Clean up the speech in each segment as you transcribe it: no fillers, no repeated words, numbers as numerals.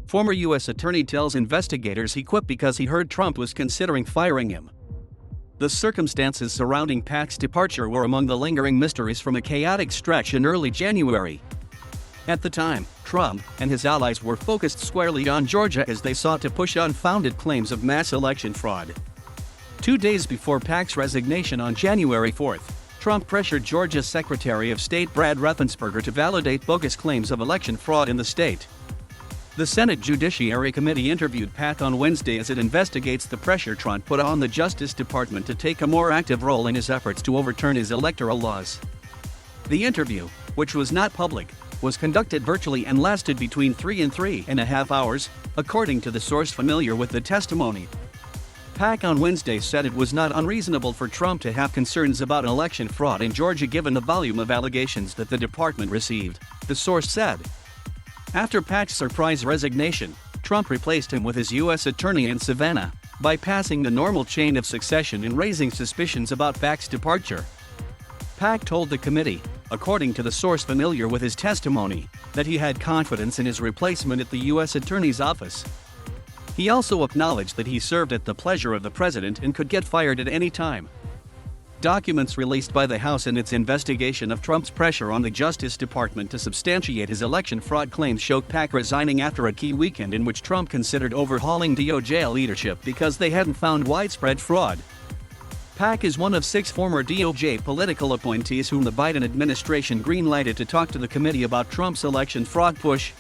Former U.S. attorney tells investigators he quit because he heard Trump was considering firing him. The circumstances surrounding Pac's departure were among the lingering mysteries from a chaotic stretch in early January. At the time, Trump and his allies were focused squarely on Georgia as they sought to push unfounded claims of mass election fraud. 2 days before Pac's resignation on January 4, Trump pressured Georgia's Secretary of State Brad Raffensperger to validate bogus claims of election fraud in the state. The Senate Judiciary Committee interviewed Pac on Wednesday as it investigates the pressure Trump put on the Justice Department to take a more active role in his efforts to overturn his electoral laws. The interview, which was not public, was conducted virtually and lasted between 3 and 3.5 hours, according to the source familiar with the testimony. Pac on Wednesday said it was not unreasonable for Trump to have concerns about election fraud in Georgia given the volume of allegations that the department received, the source said. After Pac's surprise resignation, Trump replaced him with his U.S. attorney in Savannah, bypassing the normal chain of succession and raising suspicions about Pac's departure. Pac told the committee, according to the source familiar with his testimony, that he had confidence in his replacement at the U.S. Attorney's office. He also acknowledged that he served at the pleasure of the president and could get fired at any time. Documents released by the House in its investigation of Trump's pressure on the Justice Department to substantiate his election fraud claims showed Pac resigning after a key weekend in which Trump considered overhauling DOJ leadership because they hadn't found widespread fraud. Pac is one of 6 former DOJ political appointees whom the Biden administration green-lighted to talk to the committee about Trump's election fraud push.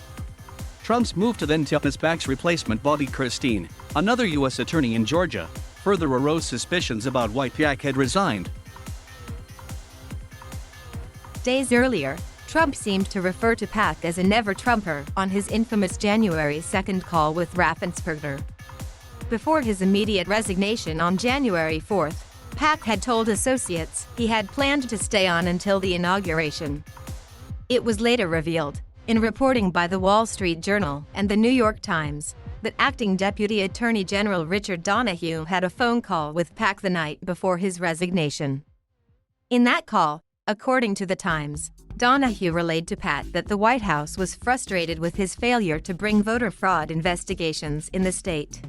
Trump's move to then tip as Pac's replacement Bobby Christine, another U.S. attorney in Georgia, further arose suspicions about why Pac had resigned. Days earlier, Trump seemed to refer to Pac as a never-Trumper on his infamous January 2 call with Raffensperger. Before his immediate resignation on January 4, Pac had told associates he had planned to stay on until the inauguration. It was later revealed, in reporting by the Wall Street Journal and the New York Times, that acting Deputy Attorney General Richard Donahue had a phone call with Pac the night before his resignation. In that call, according to the Times, Donahue relayed to Pac that the White House was frustrated with his failure to bring voter fraud investigations in the state.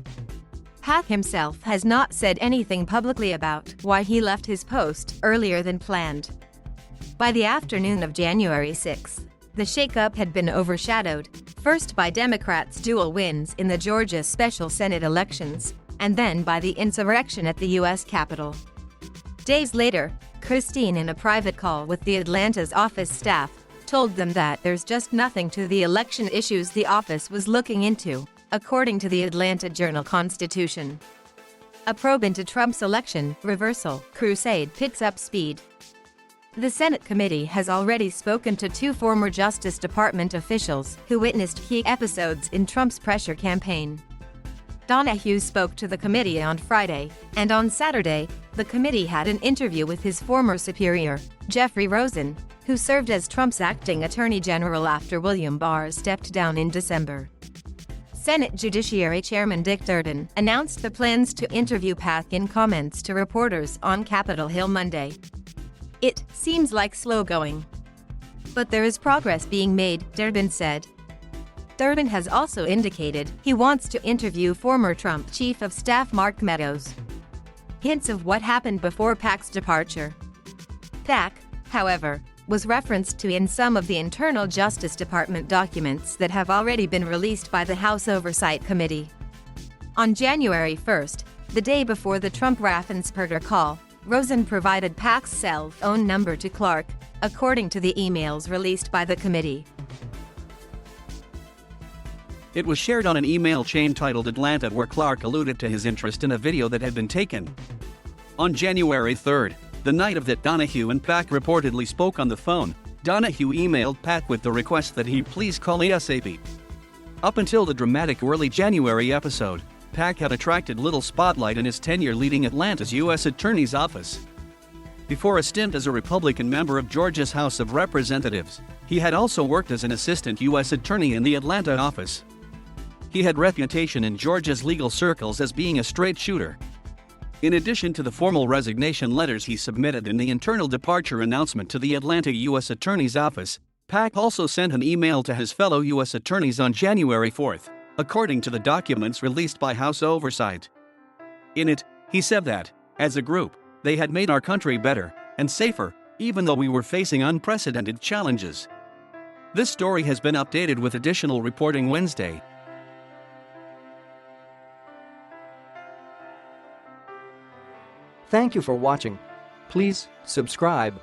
Pac himself has not said anything publicly about why he left his post earlier than planned. By the afternoon of January 6, the shakeup had been overshadowed, first by Democrats' dual wins in the Georgia special Senate elections, and then by the insurrection at the U.S. Capitol. Days later, Christine, in a private call with the Atlanta's office staff, told them that there's just nothing to the election issues the office was looking into, according to the Atlanta Journal-Constitution. A probe into Trump's election reversal crusade picks up speed. The Senate committee has already spoken to 2 former Justice Department officials who witnessed key episodes in Trump's pressure campaign. Donahue spoke to the committee on Friday, and on Saturday, the committee had an interview with his former superior, Jeffrey Rosen, who served as Trump's acting Attorney General after William Barr stepped down in December. Senate Judiciary Chairman Dick Durbin announced the plans to interview Pac in comments to reporters on Capitol Hill Monday. It seems like slow going, but there is progress being made, Durbin said. Durbin has also indicated he wants to interview former Trump Chief of Staff Mark Meadows. Hints of what happened before Pac's departure. Pac, however, was referenced to in some of the internal Justice Department documents that have already been released by the House Oversight Committee. On January 1, the day before the Trump-Raffensperger call, Rosen provided Pac's cell phone number to Clark, according to the emails released by the committee. It was shared on an email chain titled Atlanta where Clark alluded to his interest in a video that had been taken. On January 3, the night of that Donahue and Pac reportedly spoke on the phone, Donahue emailed Pac with the request that he please call ASAP. Up until the dramatic early January episode, Pac had attracted little spotlight in his tenure leading Atlanta's U.S. Attorney's Office. Before a stint as a Republican member of Georgia's House of Representatives, he had also worked as an assistant U.S. attorney in the Atlanta office. He had reputation in Georgia's legal circles as being a straight shooter. In addition to the formal resignation letters he submitted in the internal departure announcement to the Atlanta U.S. Attorney's Office, Pac also sent an email to his fellow U.S. attorneys on January 4. according to the documents released by House Oversight. In it, he said that, as a group, they had made our country better and safer, even though we were facing unprecedented challenges. This story has been updated with additional reporting Wednesday. Thank you for watching. Please subscribe.